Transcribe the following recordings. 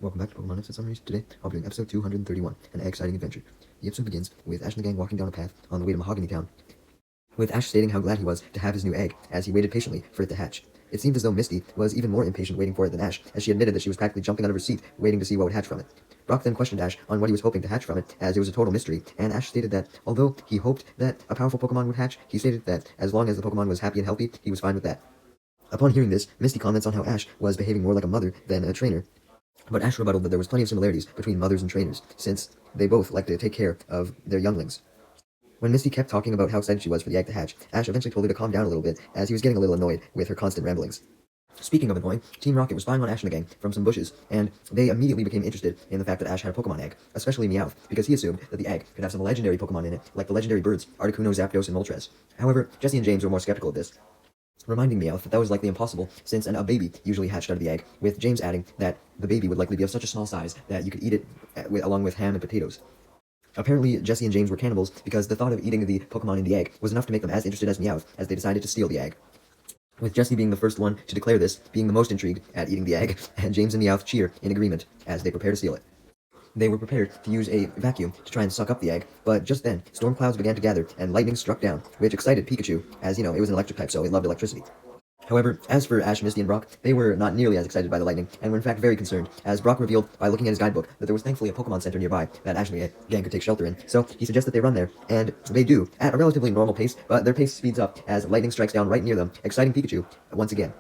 Welcome back to Pokemon episode summaries. Today, I'll be doing episode 231, an exciting adventure. The episode begins with Ash and the gang walking down a path on the way to Mahogany Town, with Ash stating how glad he was to have his new egg, as he waited patiently for it to hatch. It seemed as though Misty was even more impatient waiting for it than Ash, as she admitted that she was practically jumping out of her seat, waiting to see what would hatch from it. Brock then questioned Ash on what he was hoping to hatch from it, as it was a total mystery, and Ash stated that although he hoped that a powerful Pokemon would hatch, he stated that as long as the Pokemon was happy and healthy, he was fine with that. Upon hearing this, Misty comments on how Ash was behaving more like a mother than a trainer, but Ash rebutted that there was plenty of similarities between mothers and trainers, since they both like to take care of their younglings. When Misty kept talking about how excited she was for the egg to hatch, Ash eventually told her to calm down a little bit, as he was getting a little annoyed with her constant ramblings. Speaking of annoying, Team Rocket was spying on Ash and the gang from some bushes, and they immediately became interested in the fact that Ash had a Pokemon egg, especially Meowth, because he assumed that the egg could have some legendary Pokemon in it, like the legendary birds Articuno, Zapdos, and Moltres. However, Jesse and James were more skeptical of this, reminding Meowth that was likely impossible, since a baby usually hatched out of the egg, with James adding that the baby would likely be of such a small size that you could eat it along with ham and potatoes. Apparently, Jesse and James were cannibals because the thought of eating the Pokemon in the egg was enough to make them as interested as Meowth, as they decided to steal the egg. With Jesse being the first one to declare this, being the most intrigued at eating the egg, and James and Meowth cheer in agreement as they prepare to steal it. They were prepared to use a vacuum to try and suck up the egg, but just then, storm clouds began to gather, and lightning struck down, which excited Pikachu, as, it was an electric type, so it loved electricity. However, as for Ash, Misty, and Brock, they were not nearly as excited by the lightning, and were in fact very concerned, as Brock revealed by looking at his guidebook that there was thankfully a Pokemon Center nearby that Ash and the gang could take shelter in, so he suggests that they run there, and they do, at a relatively normal pace, but their pace speeds up as lightning strikes down right near them, exciting Pikachu once again.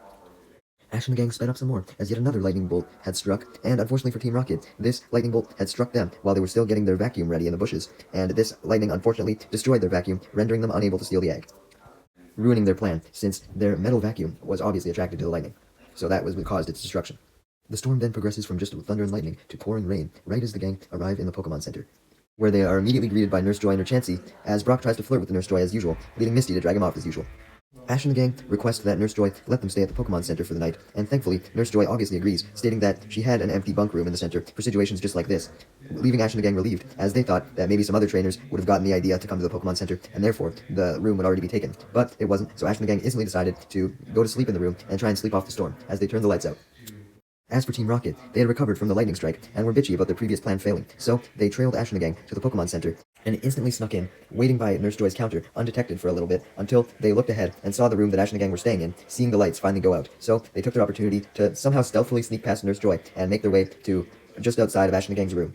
Ash and the gang sped up some more, as yet another lightning bolt had struck, and unfortunately for Team Rocket, this lightning bolt had struck them while they were still getting their vacuum ready in the bushes, and this lightning unfortunately destroyed their vacuum, rendering them unable to steal the egg, ruining their plan, since their metal vacuum was obviously attracted to the lightning, so that was what caused its destruction. The storm then progresses from just thunder and lightning to pouring rain, right as the gang arrive in the Pokemon Center, where they are immediately greeted by Nurse Joy and her Chansey, as Brock tries to flirt with Nurse Joy as usual, leading Misty to drag him off as usual. Ash and the gang request that Nurse Joy let them stay at the Pokemon Center for the night, and thankfully, Nurse Joy obviously agrees, stating that she had an empty bunk room in the center for situations just like this, leaving Ash and the gang relieved, as they thought that maybe some other trainers would have gotten the idea to come to the Pokemon Center, and therefore, the room would already be taken. But it wasn't, so Ash and the gang instantly decided to go to sleep in the room and try and sleep off the storm, as they turned the lights out. As for Team Rocket, they had recovered from the lightning strike, and were bitchy about their previous plan failing, so they trailed Ash and the gang to the Pokemon Center, and instantly snuck in, waiting by Nurse Joy's counter, undetected for a little bit, until they looked ahead and saw the room that Ash and the gang were staying in, seeing the lights finally go out. So they took their opportunity to somehow stealthily sneak past Nurse Joy, and make their way to just outside of Ash and the gang's room,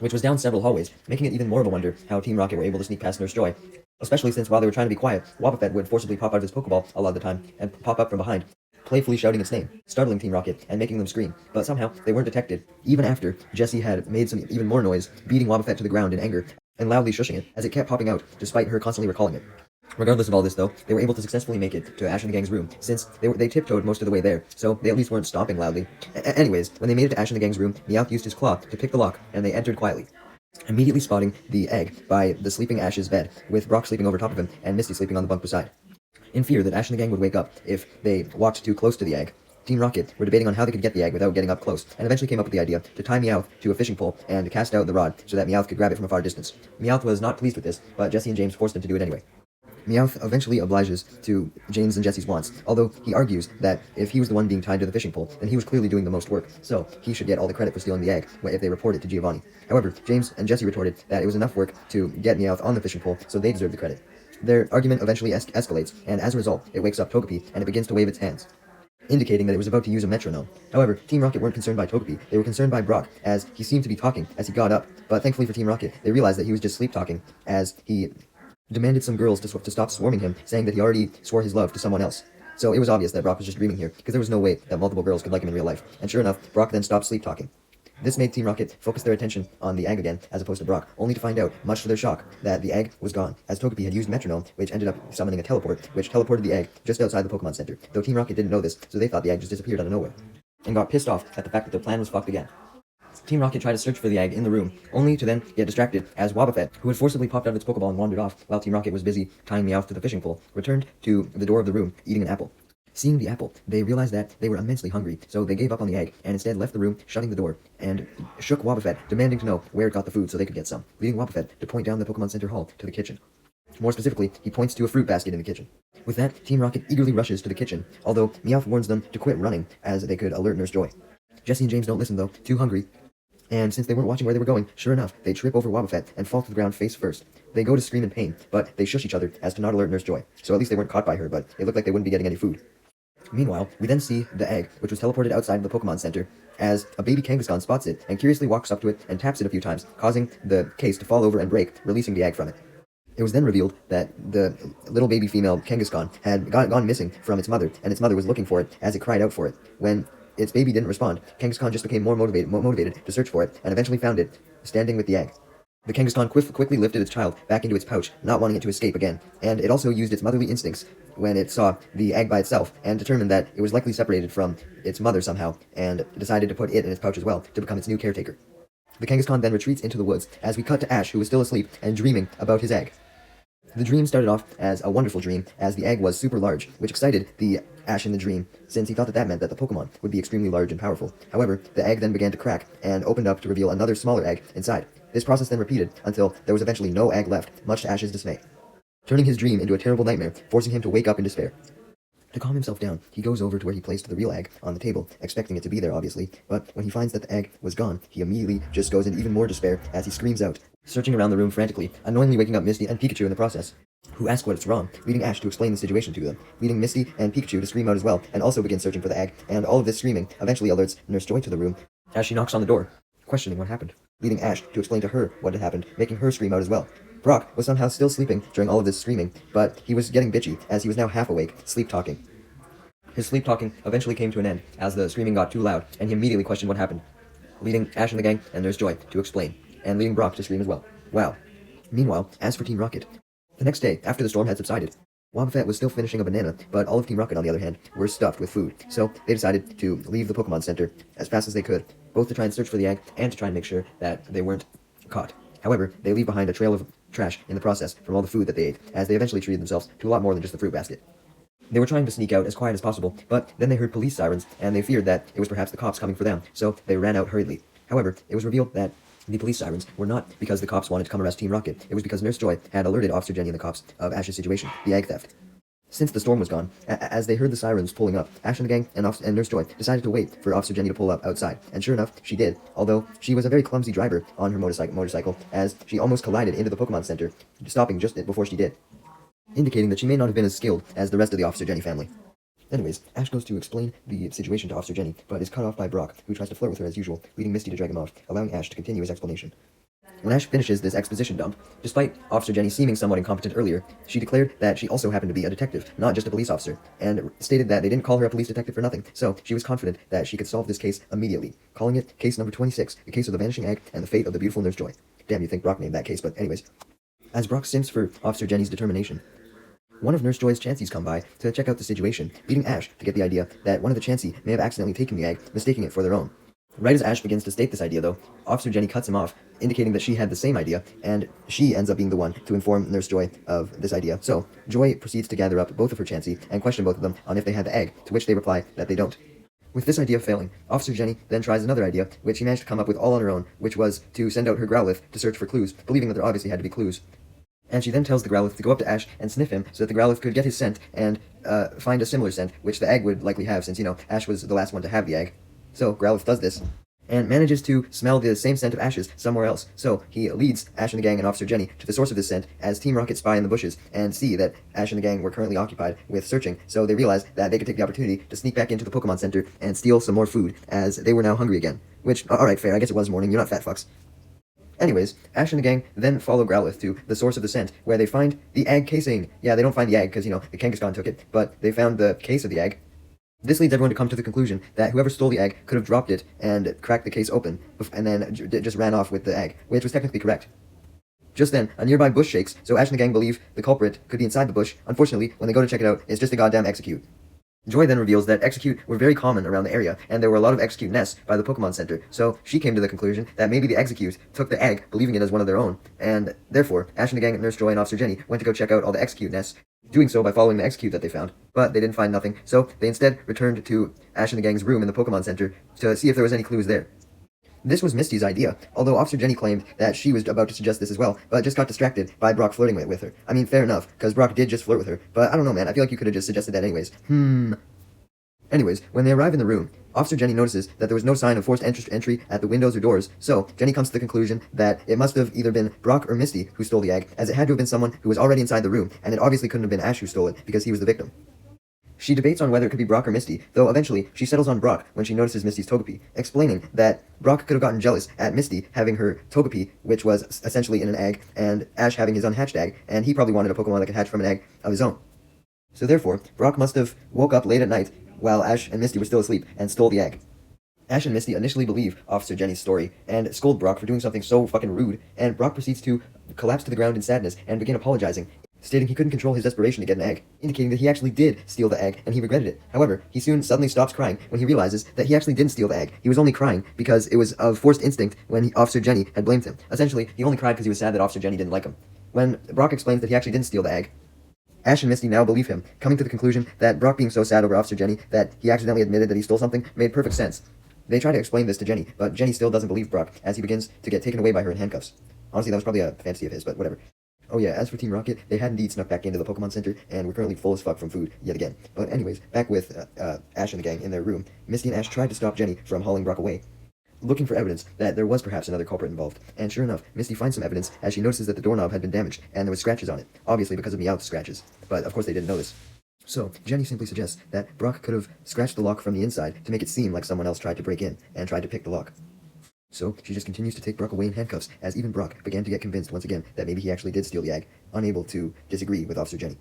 which was down several hallways, making it even more of a wonder how Team Rocket were able to sneak past Nurse Joy, especially since while they were trying to be quiet, Wobbuffet would forcibly pop out of his Pokeball a lot of the time, and pop up from behind, playfully shouting its name, startling Team Rocket and making them scream, but somehow they weren't detected, even after Jessie had made some even more noise, beating Wobbuffet to the ground in anger, and loudly shushing it, as it kept popping out, despite her constantly recalling it. Regardless of all this, though, they were able to successfully make it to Ash and the gang's room, since they tiptoed most of the way there, so they at least weren't stomping loudly. Anyways, when they made it to Ash and the gang's room, Meowth used his claw to pick the lock, and they entered quietly, immediately spotting the egg by the sleeping Ash's bed, with Brock sleeping over top of him, and Misty sleeping on the bunk beside. In fear that Ash and the gang would wake up if they walked too close to the egg, Team Rocket were debating on how they could get the egg without getting up close, and eventually came up with the idea to tie Meowth to a fishing pole and cast out the rod so that Meowth could grab it from a far distance. Meowth was not pleased with this, but Jesse and James forced him to do it anyway. Meowth eventually obliges to James and Jesse's wants, although he argues that if he was the one being tied to the fishing pole, then he was clearly doing the most work, so he should get all the credit for stealing the egg if they report it to Giovanni. However, James and Jesse retorted that it was enough work to get Meowth on the fishing pole, so they deserved the credit. Their argument eventually escalates, and as a result, it wakes up Togepi, and it begins to wave its hands, indicating that it was about to use a metronome. However, Team Rocket weren't concerned by Togepi, they were concerned by Brock, as he seemed to be talking as he got up, but thankfully for Team Rocket, they realized that he was just sleep-talking, as he demanded some girls to stop swarming him, saying that he already swore his love to someone else. So it was obvious that Brock was just dreaming here, because there was no way that multiple girls could like him in real life, and sure enough, Brock then stopped sleep-talking. This made Team Rocket focus their attention on the egg again, as opposed to Brock, only to find out, much to their shock, that the egg was gone, as Togepi had used Metronome, which ended up summoning a teleport, which teleported the egg just outside the Pokemon Center, though Team Rocket didn't know this, so they thought the egg just disappeared out of nowhere, and got pissed off at the fact that their plan was fucked again. Team Rocket tried to search for the egg in the room, only to then get distracted, as Wobbuffet, who had forcibly popped out of its Pokeball and wandered off, while Team Rocket was busy tying Meowth to the fishing pole, returned to the door of the room, eating an apple. Seeing the apple, they realized that they were immensely hungry, so they gave up on the egg, and instead left the room, shutting the door, and shook Wobbuffet, demanding to know where it got the food so they could get some, leading Wobbuffet to point down the Pokemon Center hall to the kitchen. More specifically, he points to a fruit basket in the kitchen. With that, Team Rocket eagerly rushes to the kitchen, although Meowth warns them to quit running, as they could alert Nurse Joy. Jesse and James don't listen though, too hungry. And since they weren't watching where they were going, sure enough, they trip over Wobbuffet and fall to the ground face first. They go to scream in pain, but they shush each other as to not alert Nurse Joy. So at least they weren't caught by her, but it looked like they wouldn't be getting any food. Meanwhile, we then see the egg, which was teleported outside the Pokemon Center, as a baby Kangaskhan spots it and curiously walks up to it and taps it a few times, causing the case to fall over and break, releasing the egg from it. It was then revealed that the little baby female Kangaskhan had gone missing from its mother, and its mother was looking for it as it cried out for it. When its baby didn't respond, Kangaskhan just became more motivated to search for it, and eventually found it, standing with the egg. The Kangaskhan quickly lifted its child back into its pouch, not wanting it to escape again, and it also used its motherly instincts when it saw the egg by itself, and determined that it was likely separated from its mother somehow, and decided to put it in its pouch as well, to become its new caretaker. The Kangaskhan then retreats into the woods, as we cut to Ash, who was still asleep and dreaming about his egg. The dream started off as a wonderful dream, as the egg was super large, which excited the Ash in the dream, since he thought that meant that the Pokemon would be extremely large and powerful. However, the egg then began to crack, and opened up to reveal another smaller egg inside. This process then repeated until there was eventually no egg left, much to Ash's dismay, turning his dream into a terrible nightmare, forcing him to wake up in despair. To calm himself down, he goes over to where he placed the real egg on the table, expecting it to be there obviously, but when he finds that the egg was gone, he immediately just goes into even more despair as he screams out, searching around the room frantically, annoyingly waking up Misty and Pikachu in the process, who ask what's wrong, leading Ash to explain the situation to them, leading Misty and Pikachu to scream out as well, and also begin searching for the egg, and all of this screaming eventually alerts Nurse Joy to the room as she knocks on the door, questioning what happened, leading Ash to explain to her what had happened, making her scream out as well. Brock was somehow still sleeping during all of this screaming, but he was getting bitchy as he was now half awake, sleep-talking. His sleep-talking eventually came to an end as the screaming got too loud, and he immediately questioned what happened, leading Ash and the gang and Nurse Joy to explain, and leading Brock to scream as well. Wow. Meanwhile, as for Team Rocket, the next day, after the storm had subsided, Wobbuffet was still finishing a banana, but all of Team Rocket, on the other hand, were stuffed with food, so they decided to leave the Pokemon Center as fast as they could, both to try and search for the egg and to try and make sure that they weren't caught. However, they leave behind a trail of trash in the process from all the food that they ate, as they eventually treated themselves to a lot more than just the fruit basket. They were trying to sneak out as quiet as possible, but then they heard police sirens, and they feared that it was perhaps the cops coming for them, so they ran out hurriedly. However, it was revealed that the police sirens were not because the cops wanted to come arrest Team Rocket. It was because Nurse Joy had alerted Officer Jenny and the cops of Ash's situation, the egg theft. Since the storm was gone, as they heard the sirens pulling up, Ash and the gang and Nurse Joy decided to wait for Officer Jenny to pull up outside, and sure enough, she did, although she was a very clumsy driver on her motorcycle, as she almost collided into the Pokemon Center, stopping just before she did, indicating that she may not have been as skilled as the rest of the Officer Jenny family. Anyways, Ash goes to explain the situation to Officer Jenny, but is cut off by Brock, who tries to flirt with her as usual, leading Misty to drag him off, allowing Ash to continue his explanation. When Ash finishes this exposition dump, despite Officer Jenny seeming somewhat incompetent earlier, she declared that she also happened to be a detective, not just a police officer, and stated that they didn't call her a police detective for nothing, so she was confident that she could solve this case immediately, calling it case number 26, the case of the vanishing egg and the fate of the beautiful Nurse Joy. Damn, you'd think Brock named that case, but anyways. As Brock simps for Officer Jenny's determination, one of Nurse Joy's Chanseys come by to check out the situation, leading Ash to get the idea that one of the Chansey may have accidentally taken the egg, mistaking it for their own. Right as Ash begins to state this idea, though, Officer Jenny cuts him off, indicating that she had the same idea, and she ends up being the one to inform Nurse Joy of this idea. So, Joy proceeds to gather up both of her Chansey and question both of them on if they had the egg, to which they reply that they don't. With this idea failing, Officer Jenny then tries another idea, which she managed to come up with all on her own, which was to send out her Growlithe to search for clues, believing that there obviously had to be clues. And she then tells the Growlithe to go up to Ash and sniff him so that the Growlithe could get his scent and find a similar scent, which the egg would likely have since, Ash was the last one to have the egg. So Growlithe does this, and manages to smell the same scent of Ash's somewhere else. So he leads Ash and the gang and Officer Jenny to the source of this scent as Team Rocket spy in the bushes and see that Ash and the gang were currently occupied with searching, so they realized that they could take the opportunity to sneak back into the Pokemon Center and steal some more food, as they were now hungry again. Which, alright, fair, I guess it was morning, you're not fat fucks. Anyways, Ash and the gang then follow Growlithe to the source of the scent, where they find the egg casing. Yeah, they don't find the egg, because, the Kangaskhan took it, but they found the case of the egg. This leads everyone to come to the conclusion that whoever stole the egg could have dropped it and cracked the case open, and then just ran off with the egg, which was technically correct. Just then, a nearby bush shakes, so Ash and the gang believe the culprit could be inside the bush. Unfortunately, when they go to check it out, it's just a goddamn Execute. Joy then reveals that Execute were very common around the area, and there were a lot of Execute nests by the Pokemon Center, so she came to the conclusion that maybe the Execute took the egg, believing it as one of their own, and therefore, Ash and the gang, Nurse Joy and Officer Jenny went to go check out all the Execute nests, doing so by following the Execute that they found, but they didn't find nothing, so they instead returned to Ash and the gang's room in the Pokemon Center to see if there was any clues there. This was Misty's idea, although Officer Jenny claimed that she was about to suggest this as well, but just got distracted by Brock flirting with her. I mean, fair enough, because Brock did just flirt with her, but I don't know, man, I feel like you could have just suggested that anyways. Anyways, when they arrive in the room, Officer Jenny notices that there was no sign of forced entry at the windows or doors, so Jenny comes to the conclusion that it must have either been Brock or Misty who stole the egg, as it had to have been someone who was already inside the room, and it obviously couldn't have been Ash who stole it, because he was the victim. She debates on whether it could be Brock or Misty, though eventually she settles on Brock when she notices Misty's Togepi, explaining that Brock could have gotten jealous at Misty having her Togepi, which was essentially in an egg, and Ash having his unhatched egg, and he probably wanted a Pokemon that could hatch from an egg of his own. So therefore, Brock must have woke up late at night while Ash and Misty were still asleep and stole the egg. Ash and Misty initially believe Officer Jenny's story and scold Brock for doing something so fucking rude, and Brock proceeds to collapse to the ground in sadness and begin apologizing, stating he couldn't control his desperation to get an egg, indicating that he actually did steal the egg and he regretted it. However, he soon suddenly stops crying when he realizes that he actually didn't steal the egg. He was only crying because it was of forced instinct when Officer Jenny had blamed him. Essentially, he only cried because he was sad that Officer Jenny didn't like him. When Brock explains that he actually didn't steal the egg, Ash and Misty now believe him, coming to the conclusion that Brock being so sad over Officer Jenny that he accidentally admitted that he stole something made perfect sense. They try to explain this to Jenny, but Jenny still doesn't believe Brock as he begins to get taken away by her in handcuffs. Honestly, that was probably a fantasy of his, but whatever. Oh yeah, as for Team Rocket, they had indeed snuck back into the Pokemon Center, and we're currently full as fuck from food, yet again. But anyways, back with Ash and the gang in their room, Misty and Ash tried to stop Jenny from hauling Brock away, looking for evidence that there was perhaps another culprit involved. And sure enough, Misty finds some evidence as she notices that the doorknob had been damaged, and there was scratches on it, obviously because of Meowth's scratches. But of course they didn't know this. So, Jenny simply suggests that Brock could have scratched the lock from the inside to make it seem like someone else tried to break in, and tried to pick the lock. So, she just continues to take Brock away in handcuffs, as even Brock began to get convinced once again that maybe he actually did steal the egg, unable to disagree with Officer Jenny.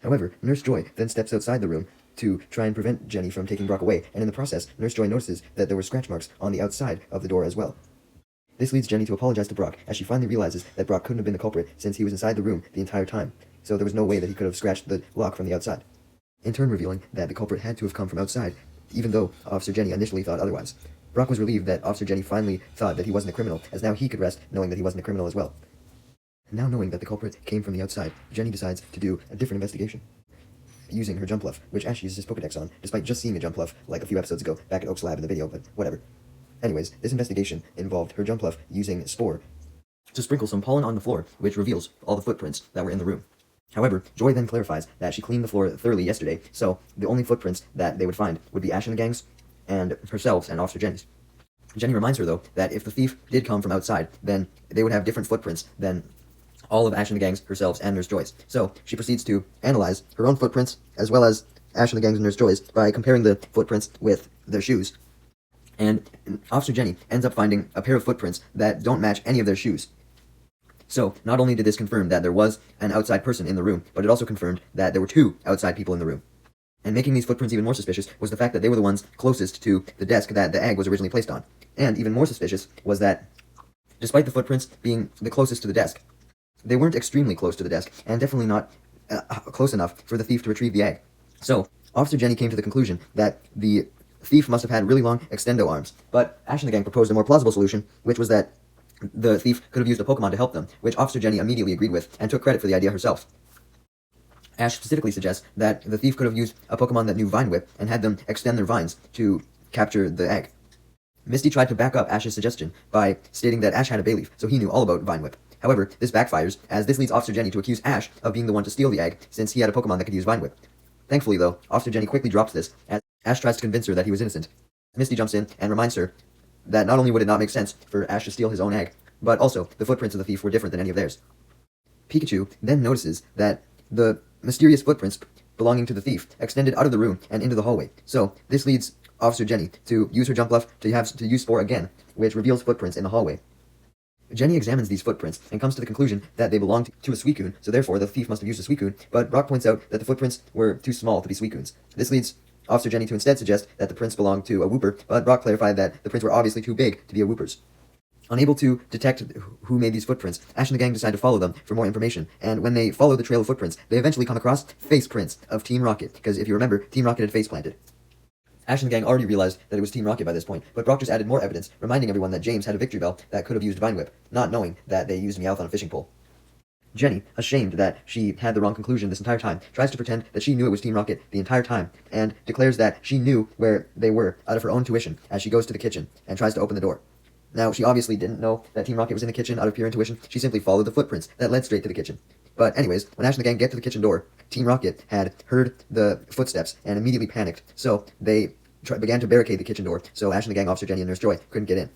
However, Nurse Joy then steps outside the room to try and prevent Jenny from taking Brock away, and in the process, Nurse Joy notices that there were scratch marks on the outside of the door as well. This leads Jenny to apologize to Brock, as she finally realizes that Brock couldn't have been the culprit since he was inside the room the entire time, so there was no way that he could have scratched the lock from the outside, in turn revealing that the culprit had to have come from outside, even though Officer Jenny initially thought otherwise. Brock was relieved that Officer Jenny finally thought that he wasn't a criminal, as now he could rest knowing that he wasn't a criminal as well. Now knowing that the culprit came from the outside, Jenny decides to do a different investigation, using her Jumpluff, which Ash uses his Pokedex on, despite just seeing a Jumpluff like a few episodes ago back at Oak's lab in the video, but whatever. Anyways, this investigation involved her Jumpluff using Spore to sprinkle some pollen on the floor, which reveals all the footprints that were in the room. However, Joy then clarifies that she cleaned the floor thoroughly yesterday, so the only footprints that they would find would be Ash and the gang's, and herself and Officer Jenny's. Jenny reminds her, though, that if the thief did come from outside, then they would have different footprints than all of Ash and the gang's, herself, and Nurse Joy's. So, she proceeds to analyze her own footprints, as well as Ash and the gang's and Nurse Joy's, by comparing the footprints with their shoes. And Officer Jenny ends up finding a pair of footprints that don't match any of their shoes. So, not only did this confirm that there was an outside person in the room, but it also confirmed that there were two outside people in the room. And making these footprints even more suspicious was the fact that they were the ones closest to the desk that the egg was originally placed on. And even more suspicious was that, despite the footprints being the closest to the desk, they weren't extremely close to the desk, and definitely not close enough for the thief to retrieve the egg. So, Officer Jenny came to the conclusion that the thief must have had really long extendo arms, but Ash and the gang proposed a more plausible solution, which was that the thief could have used a Pokemon to help them, which Officer Jenny immediately agreed with, and took credit for the idea herself. Ash specifically suggests that the thief could have used a Pokemon that knew Vine Whip, and had them extend their vines to capture the egg. Misty tried to back up Ash's suggestion by stating that Ash had a Bayleaf, so he knew all about Vine Whip. However, this backfires, as this leads Officer Jenny to accuse Ash of being the one to steal the egg, since he had a Pokemon that could use Vine Whip. Thankfully, though, Officer Jenny quickly drops this, as Ash tries to convince her that he was innocent. Misty jumps in and reminds her that not only would it not make sense for Ash to steal his own egg, but also the footprints of the thief were different than any of theirs. Pikachu then notices that the mysterious footprints belonging to the thief extended out of the room and into the hallway. So, this leads Officer Jenny to use her Jumpluff to use Spore again, which reveals footprints in the hallway. Jenny examines these footprints and comes to the conclusion that they belonged to a Suicune, so therefore the thief must have used a Suicune, but Brock points out that the footprints were too small to be Suicunes. This leads Officer Jenny to instead suggest that the prints belonged to a Wooper, but Brock clarified that the prints were obviously too big to be a Wooper's. Unable to detect who made these footprints, Ash and the gang decide to follow them for more information, and when they follow the trail of footprints, they eventually come across face prints of Team Rocket, because if you remember, Team Rocket had face planted. Ash and the gang already realized that it was Team Rocket by this point, but Brock just added more evidence, reminding everyone that James had a Victory Bell that could have used Vine Whip, not knowing that they used Meowth on a fishing pole. Jenny, ashamed that she had the wrong conclusion this entire time, tries to pretend that she knew it was Team Rocket the entire time, and declares that she knew where they were out of her own tuition as she goes to the kitchen and tries to open the door. Now, she obviously didn't know that Team Rocket was in the kitchen out of pure intuition. She simply followed the footprints that led straight to the kitchen. But anyways, when Ash and the gang get to the kitchen door, Team Rocket had heard the footsteps and immediately panicked. So they began to barricade the kitchen door, so Ash and the gang, Officer Jenny, and Nurse Joy couldn't get in.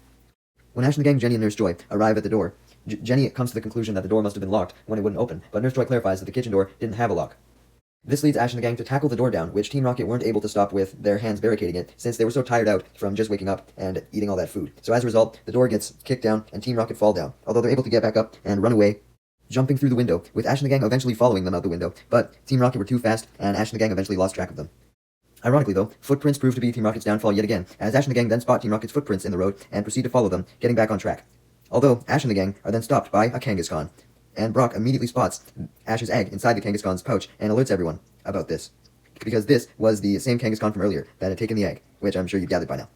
When Ash and the gang, Jenny, and Nurse Joy arrive at the door, Jenny comes to the conclusion that the door must have been locked when it wouldn't open, but Nurse Joy clarifies that the kitchen door didn't have a lock. This leads Ash and the gang to tackle the door down, which Team Rocket weren't able to stop with their hands barricading it, since they were so tired out from just waking up and eating all that food. So as a result, the door gets kicked down, and Team Rocket fall down, although they're able to get back up and run away, jumping through the window, with Ash and the gang eventually following them out the window, but Team Rocket were too fast, and Ash and the gang eventually lost track of them. Ironically, though, footprints prove to be Team Rocket's downfall yet again, as Ash and the gang then spot Team Rocket's footprints in the road and proceed to follow them, getting back on track. Although, Ash and the gang are then stopped by a Kangaskhan, and Brock immediately spots Ash's egg inside the Kangaskhan's pouch and alerts everyone about this, because this was the same Kangaskhan from earlier that had taken the egg, which I'm sure you've gathered by now.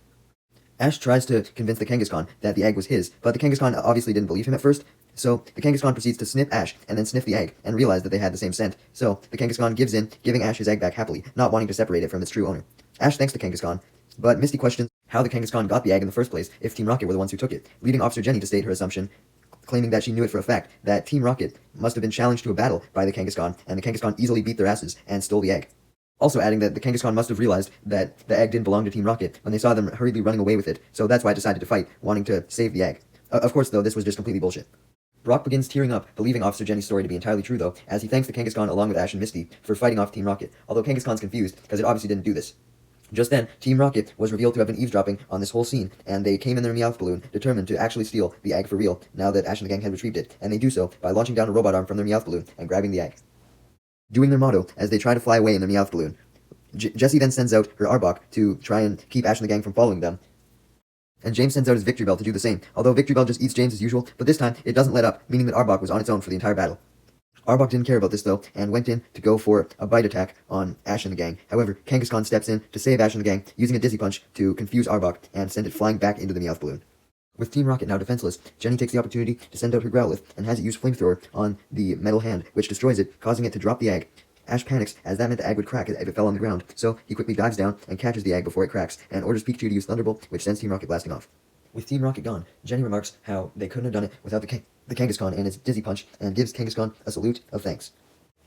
Ash tries to convince the Kangaskhan that the egg was his, but the Kangaskhan obviously didn't believe him at first, so the Kangaskhan proceeds to sniff Ash and then sniff the egg and realize that they had the same scent, so the Kangaskhan gives in, giving Ash his egg back happily, not wanting to separate it from its true owner. Ash thanks the Kangaskhan, but Misty questions how the Kangaskhan got the egg in the first place if Team Rocket were the ones who took it, leading Officer Jenny to state her assumption, claiming that she knew it for a fact, that Team Rocket must have been challenged to a battle by the Kangaskhan, and the Kangaskhan easily beat their asses and stole the egg. Also adding that the Kangaskhan must have realized that the egg didn't belong to Team Rocket when they saw them hurriedly running away with it, so that's why it decided to fight, wanting to save the egg. Of course, though, this was just completely bullshit. Brock begins tearing up, believing Officer Jenny's story to be entirely true, though, as he thanks the Kangaskhan along with Ash and Misty for fighting off Team Rocket, although Kangaskhan's confused, because it obviously didn't do this. Just then, Team Rocket was revealed to have been eavesdropping on this whole scene, and they came in their Meowth balloon, determined to actually steal the egg for real, now that Ash and the gang had retrieved it, and they do so by launching down a robot arm from their Meowth balloon and grabbing the egg. Doing their motto as they try to fly away in their Meowth balloon. Jessie then sends out her Arbok to try and keep Ash and the gang from following them, and James sends out his Victory Bell to do the same, although Victory Bell just eats James as usual, but this time it doesn't let up, meaning that Arbok was on its own for the entire battle. Arbok didn't care about this, though, and went in to go for a bite attack on Ash and the gang. However, Kangaskhan steps in to save Ash and the gang, using a Dizzy Punch to confuse Arbok and send it flying back into the Meowth balloon. With Team Rocket now defenseless, Jenny takes the opportunity to send out her Growlithe and has it use Flamethrower on the metal hand, which destroys it, causing it to drop the egg. Ash panics, as that meant the egg would crack if it fell on the ground, so he quickly dives down and catches the egg before it cracks, and orders Pikachu to use Thunderbolt, which sends Team Rocket blasting off. With Team Rocket gone, Jenny remarks how they couldn't have done it without the Kangaskhan and its Dizzy Punch, and gives Kangaskhan a salute of thanks.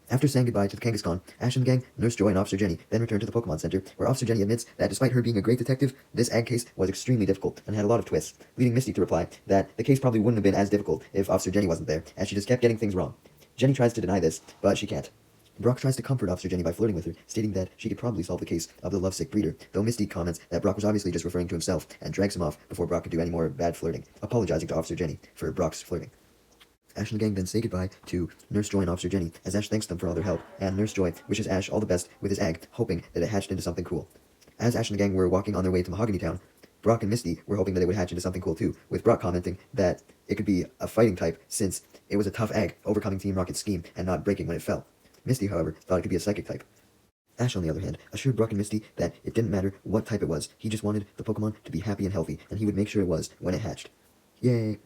After saying goodbye to the Kangaskhan, Ash and the gang, Nurse Joy, and Officer Jenny then return to the Pokémon Center, where Officer Jenny admits that despite her being a great detective, this egg case was extremely difficult and had a lot of twists, leading Misty to reply that the case probably wouldn't have been as difficult if Officer Jenny wasn't there, as she just kept getting things wrong. Jenny tries to deny this, but she can't. Brock tries to comfort Officer Jenny by flirting with her, stating that she could probably solve the case of the lovesick breeder, though Misty comments that Brock was obviously just referring to himself and drags him off before Brock could do any more bad flirting, apologizing to Officer Jenny for Brock's flirting. Ash and the gang then say goodbye to Nurse Joy and Officer Jenny, as Ash thanks them for all their help, and Nurse Joy wishes Ash all the best with his egg, hoping that it hatched into something cool. As Ash and the gang were walking on their way to Mahogany Town, Brock and Misty were hoping that it would hatch into something cool too, with Brock commenting that it could be a fighting type since it was a tough egg, overcoming Team Rocket's scheme and not breaking when it fell. Misty, however, thought it could be a psychic type. Ash, on the other hand, assured Brock and Misty that it didn't matter what type it was, he just wanted the Pokemon to be happy and healthy, and he would make sure it was when it hatched. Yay!